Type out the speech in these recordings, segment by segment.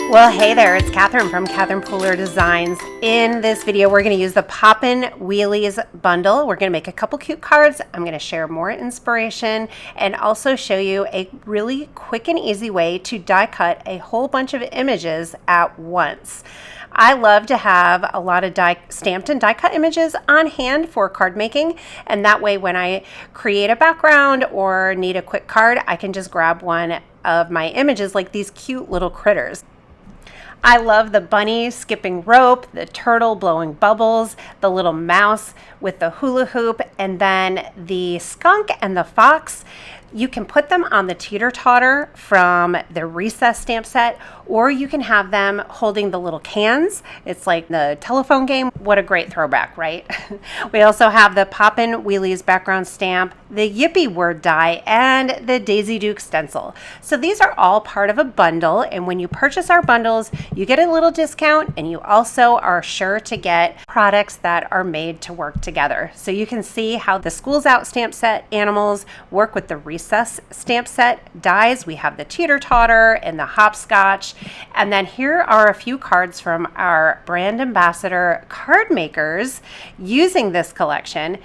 Well, hey there, it's Catherine from Catherine Pooler Designs. In this video, we're going to use the Poppin Wheelies bundle. We're going to make a couple cute cards. I'm going to share more inspiration and also show you a really quick and easy way to die cut a whole bunch of images at once. I love to have a lot of stamped and die cut images on hand for card making, and that way when I create a background or need a quick card, I can just grab one of my images like these cute little critters. I love the bunny skipping rope, the turtle blowing bubbles, the little mouse with the hula hoop, and then the skunk and the fox. You can put them on the teeter-totter from the Recess stamp set, or you can have them holding the little cans. It's like the telephone game. What a great throwback, right? We also have the Poppin Wheelies background stamp, the Yippee word die, and the Daisy Duke stencil. So these are all part of a bundle, and when you purchase our bundles, you get a little discount, and you also are sure to get products that are made to work together. So you can see how the School's Out stamp set animals work with the Recess stamp set dies. We have the teeter-totter and the hopscotch. And then here are a few cards from our brand ambassador card makers using this collection.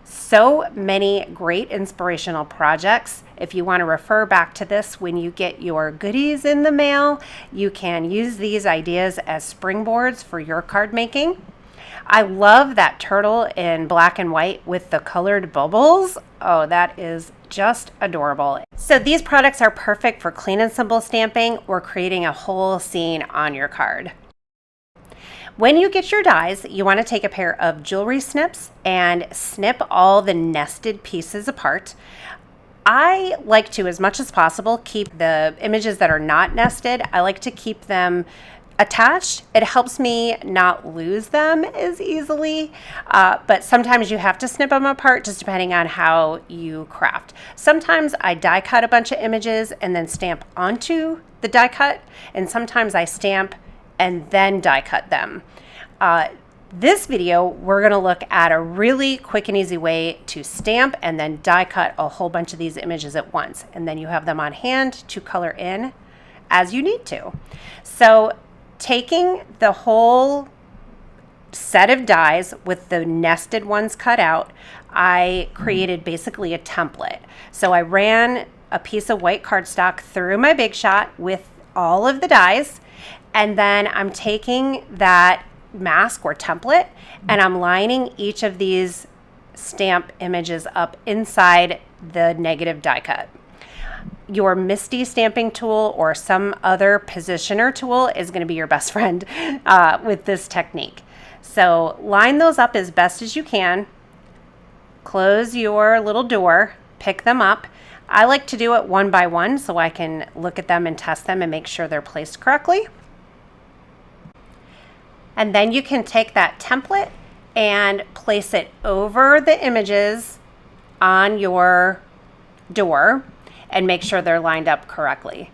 So many great inspirational projects. If you want to refer back to this when you get your goodies in the mail, you can use these ideas as springboards for your card making. I love that turtle in black and white with the colored bubbles. Oh, that is just adorable. So these products are perfect for clean and simple stamping or creating a whole scene on your card. When you get your dies, you want to take a pair of jewelry snips and snip all the nested pieces apart. I like to, as much as possible, keep the images that are not nested. I like to keep them attached. It helps me not lose them as easily, but sometimes you have to snip them apart just depending on how you craft. Sometimes I die cut a bunch of images and then stamp onto the die cut, and sometimes I stamp and then die cut them. This video, we're going to look at a really quick and easy way to stamp and then die cut a whole bunch of these images at once, and then you have them on hand to color in as you need to. So taking the whole set of dies with the nested ones cut out, I created basically a template. So I ran a piece of white cardstock through my Big Shot with all of the dies, and then I'm taking that mask or template and I'm lining each of these stamp images up inside the negative die cut. Your MISTI stamping tool or some other positioner tool is going to be your best friend with this technique. So line those up as best as you can. Close your little door, pick them up. I like to do it one by one so I can look at them and test them and make sure they're placed correctly. And then you can take that template and place it over the images on your door and make sure they're lined up correctly.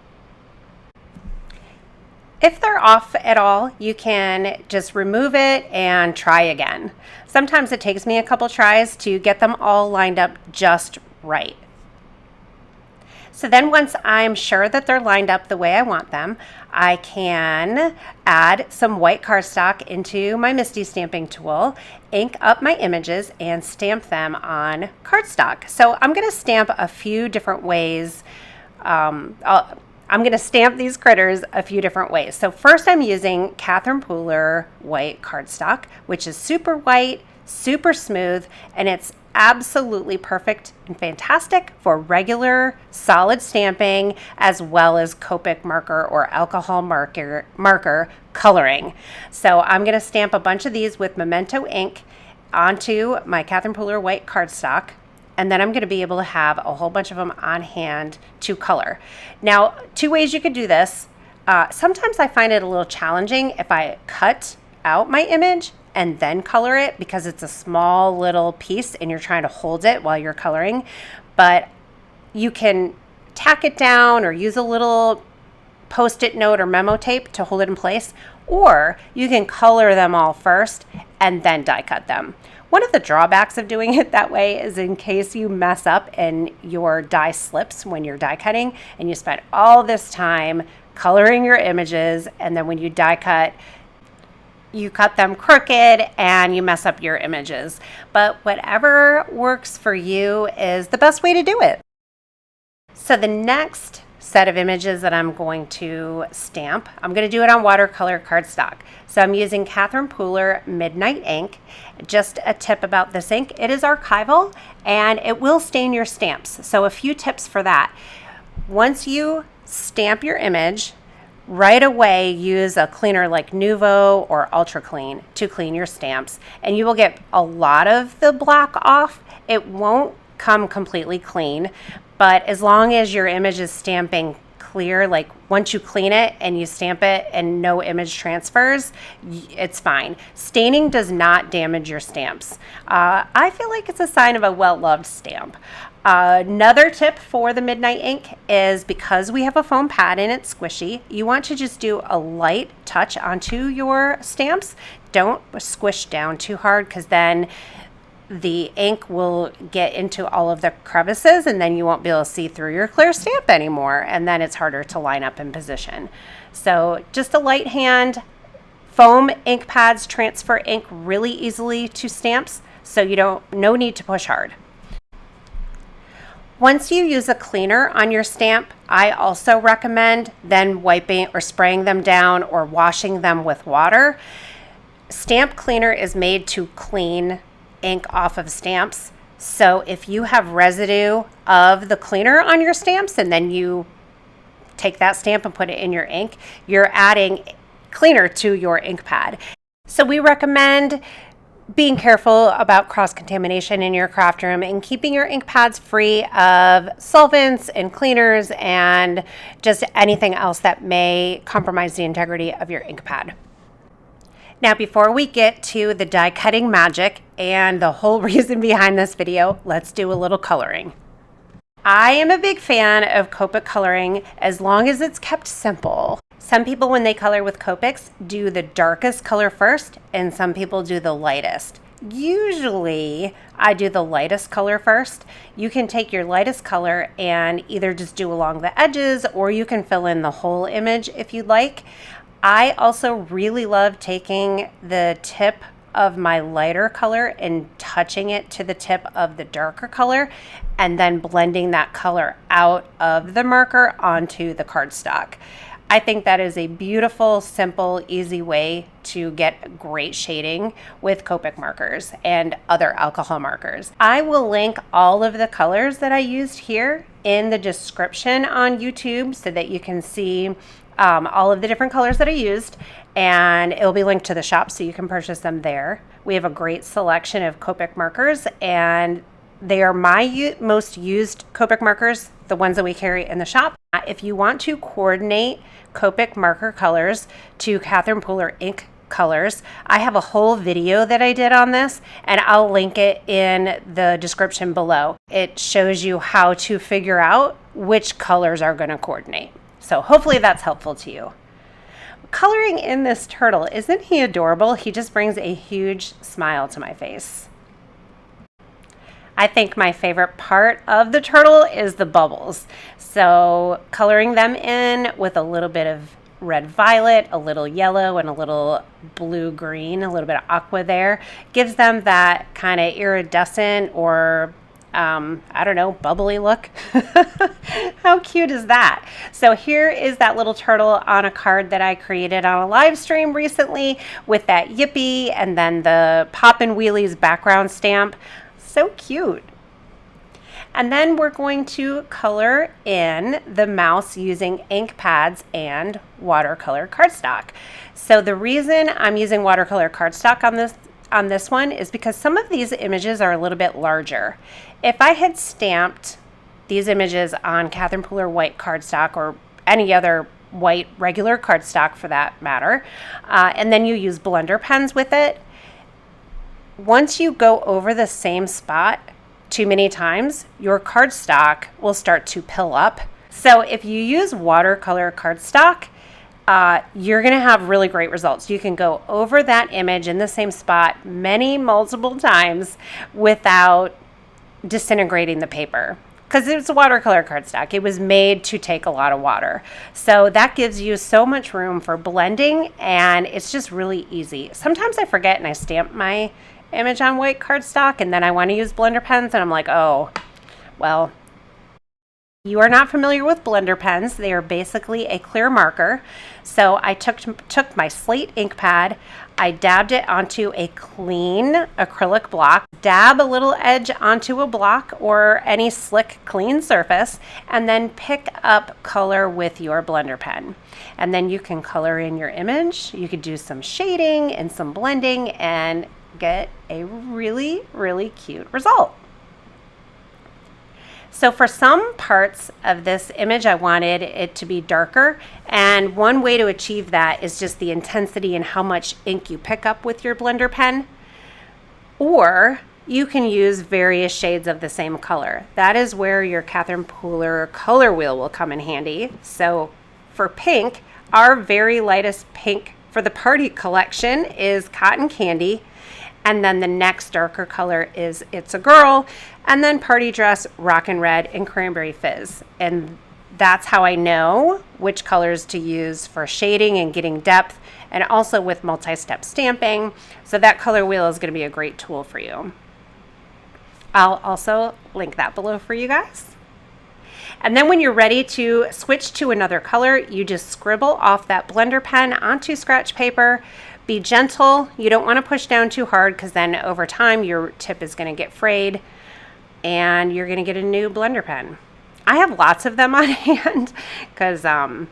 If they're off at all, you can just remove it and try again. Sometimes it takes me a couple tries to get them all lined up just right. So then once I'm sure that they're lined up the way I want them, I can add some white cardstock into my MISTI stamping tool, ink up my images, and stamp them on cardstock. So I'm going to stamp a few different ways. I'm going to stamp these critters a few different ways. So first I'm using Catherine Pooler white cardstock, which is super white, super smooth, and it's absolutely perfect and fantastic for regular solid stamping as well as Copic marker or alcohol marker coloring. So I'm going to stamp a bunch of these with Memento ink onto my Catherine Pooler white cardstock, and then I'm going to be able to have a whole bunch of them on hand to color. Now, two ways you could do this. Sometimes I find it a little challenging if I cut out my image and then color it because it's a small little piece and you're trying to hold it while you're coloring. But you can tack it down or use a little Post-it note or memo tape to hold it in place, or you can color them all first and then die cut them. One of the drawbacks of doing it that way is in case you mess up and your die slips when you're die cutting and you spent all this time coloring your images, and then when you die cut, you cut them crooked and you mess up your images. But whatever works for you is the best way to do it. So the next set of images that I'm going to stamp, I'm going to do it on watercolor cardstock. So I'm using Catherine Pooler Midnight ink. Just a tip about this ink, it is archival and it will stain your stamps. So a few tips for that. Once you stamp your image, right away use a cleaner like Nuvo or Ultra Clean to clean your stamps, and you will get a lot of the black off. It won't come completely clean, but as long as your image is stamping clear, like once you clean it and you stamp it and no image transfers, it's fine. Staining does not damage your stamps. I feel like it's a sign of a well-loved stamp. Another tip for the Midnight ink is, because we have a foam pad and it's squishy, you want to just do a light touch onto your stamps. Don't squish down too hard, because then the ink will get into all of the crevices and then you won't be able to see through your clear stamp anymore, and then it's harder to line up in position. So just a light hand. Foam ink pads transfer ink really easily to stamps, so no need to push hard. Once you use a cleaner on your stamp, I also recommend then wiping or spraying them down or washing them with water. Stamp cleaner is made to clean ink off of stamps. So if you have residue of the cleaner on your stamps and then you take that stamp and put it in your ink, you're adding cleaner to your ink pad. So we recommend being careful about cross-contamination in your craft room and keeping your ink pads free of solvents and cleaners and just anything else that may compromise the integrity of your ink pad. Now, before we get to the die cutting magic and the whole reason behind this video, let's do a little coloring. I am a big fan of Copic coloring as long as it's kept simple. Some people, when they color with Copics, do the darkest color first, and some people do the lightest. Usually, I do the lightest color first. You can take your lightest color and either just do along the edges, or you can fill in the whole image if you'd like. I also really love taking the tip of my lighter color and touching it to the tip of the darker color, and then blending that color out of the marker onto the cardstock. I think that is a beautiful, simple, easy way to get great shading with Copic markers and other alcohol markers. I will link all of the colors that I used here in the description on YouTube so that you can see all of the different colors that I used, and it'll be linked to the shop so you can purchase them there. We have a great selection of Copic markers, and they are my most used Copic markers, the ones that we carry in the shop. If you want to coordinate Copic marker colors to Catherine Pooler ink colors, I have a whole video that I did on this, and I'll link it in the description below. It shows you how to figure out which colors are going to coordinate. So hopefully that's helpful to you. Coloring in this turtle, isn't he adorable? He just brings a huge smile to my face. I think my favorite part of the turtle is the bubbles. So coloring them in with a little bit of red violet, a little yellow, and a little blue green, a little bit of aqua there, gives them that kind of iridescent or I don't know, bubbly look. How cute is that? So here is that little turtle on a card that I created on a live stream recently with that Yippee and then the Poppin Wheelies background stamp. So cute. And then we're going to color in the mouse using ink pads and watercolor cardstock. So the reason I'm using watercolor cardstock on this one is because some of these images are a little bit larger. If I had stamped these images on Catherine Pooler white cardstock or any other white regular cardstock for that matter, and then you use blender pens with it, once you go over the same spot too many times, your cardstock will start to pill up. So if you use watercolor cardstock, you're going to have really great results. You can go over that image in the same spot multiple times without disintegrating the paper, because it's a watercolor cardstock. It was made to take a lot of water. So that gives you so much room for blending, and it's just really easy. Sometimes I forget and I stamp my image on white cardstock, and then I want to use blender pens, and I'm like, oh, well, you are not familiar with blender pens. They are basically a clear marker. So I took my Slate ink pad, I dabbed it onto a clean acrylic block, dab a little edge onto a block or any slick, clean surface, and then pick up color with your blender pen. And then you can color in your image. You could do some shading and some blending and get a really, really cute result. So for some parts of this image, I wanted it to be darker, and one way to achieve that is just the intensity and how much ink you pick up with your blender pen. Or you can use various shades of the same color. That is where your Catherine Pooler color wheel will come in handy. So for pink, our very lightest pink for the party collection is Cotton Candy. And then the next darker color is It's a Girl, and then Party Dress, Rockin' Red, and Cranberry Fizz. And that's how I know which colors to use for shading and getting depth, and also with multi-step stamping. So that color wheel is going to be a great tool for you. I'll also link that below for you guys. And then when you're ready to switch to another color, you just scribble off that blender pen onto scratch paper. Be gentle. You don't want to push down too hard, because then over time your tip is going to get frayed and you're going to get a new blender pen. I have lots of them on hand because I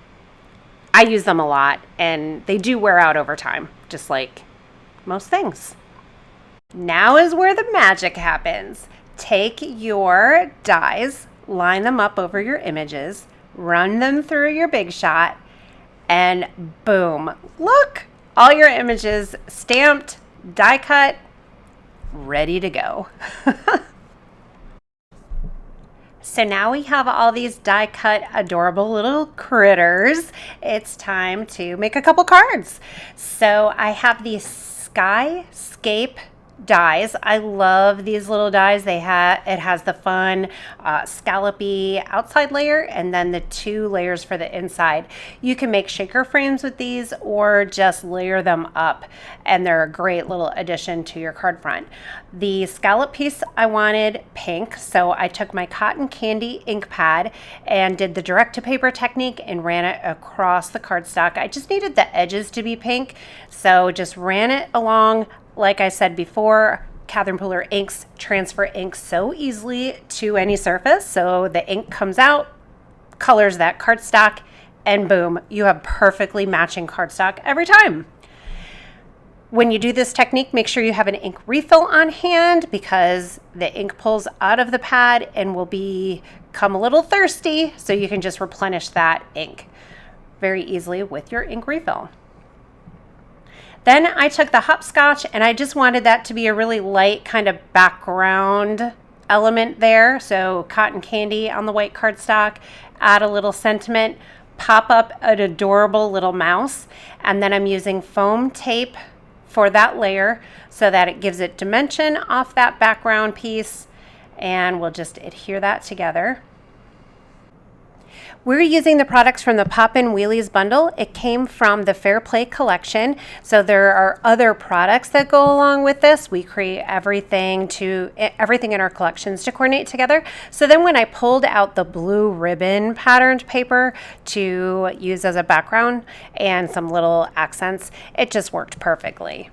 use them a lot, and they do wear out over time, just like most things. Now is where the magic happens. Take your dies, line them up over your images, run them through your Big Shot, and boom, look! All your images stamped, die cut, ready to go. So now we have all these die cut adorable little critters. It's time to make a couple cards. So I have these Skyscape dies. I love these little dies. It has the fun scallopy outside layer and then the 2 layers for the inside. You can make shaker frames with these or just layer them up, and they're a great little addition to your card front. The scallop piece I wanted pink, so I took my Cotton Candy ink pad and did the direct to paper technique and ran it across the cardstock. I just needed the edges to be pink, so just ran it along. Like I said before, Catherine Pooler inks transfer ink so easily to any surface. So the ink comes out, colors that cardstock, and boom, you have perfectly matching cardstock every time. When you do this technique, make sure you have an ink refill on hand, because the ink pulls out of the pad and will become a little thirsty, so you can just replenish that ink very easily with your ink refill. Then I took the hopscotch, and I just wanted that to be a really light kind of background element there. So cotton candy on the white cardstock, add a little sentiment, pop up an adorable little mouse, and then I'm using foam tape for that layer so that it gives it dimension off that background piece, and we'll just adhere that together. We're using the products from the Poppin Wheelies bundle. It came from the Fair Play collection. So there are other products that go along with this. We create everything in our collections to coordinate together. So then when I pulled out the blue ribbon patterned paper to use as a background and some little accents, it just worked perfectly.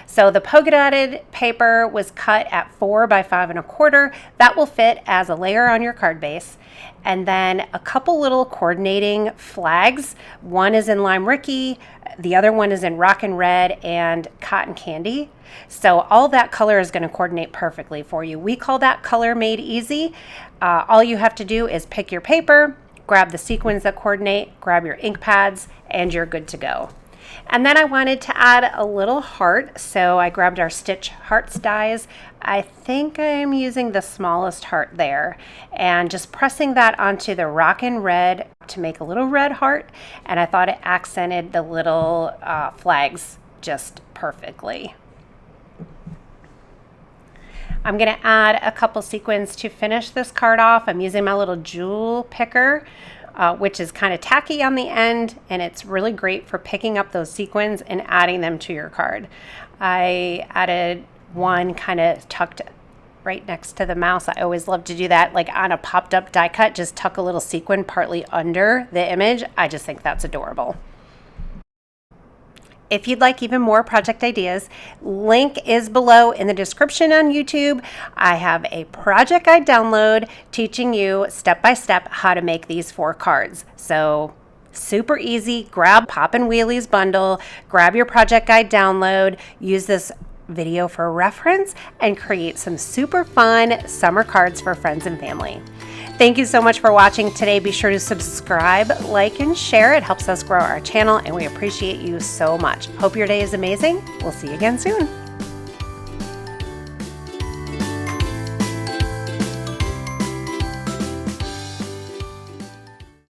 So the polka dotted paper was cut at 4 by 5 1/4. That will fit as a layer on your card base. And then a couple little coordinating flags. One is in Lime Ricky, the other one is in Rockin' Red and Cotton Candy. So all that color is going to coordinate perfectly for you. We call that color made easy. All you have to do is pick your paper, grab the sequins that coordinate, grab your ink pads, and you're good to go. And then I wanted to add a little heart, so I grabbed our Stitch Hearts dies. I think I'm using the smallest heart there, and just pressing that onto the Rockin' Red to make a little red heart, and I thought it accented the little flags just perfectly. I'm going to add a couple sequins to finish this card off. I'm using my little jewel picker, which is kind of tacky on the end, and it's really great for picking up those sequins and adding them to your card. I added one kind of tucked right next to the mouse. I always love to do that, like on a popped up die cut, just tuck a little sequin partly under the image. I just think that's adorable. If you'd like even more project ideas, link is below in the description on YouTube. I have a project guide download teaching you step by step how to make these 4 cards. So super easy. Grab Poppin Wheelies bundle, grab your project guide download, use this video for reference, and create some super fun summer cards for friends and family. Thank you so much for watching today. Be sure to subscribe, like, and share. It helps us grow our channel, and we appreciate you so much. Hope your day is amazing. We'll see you again soon.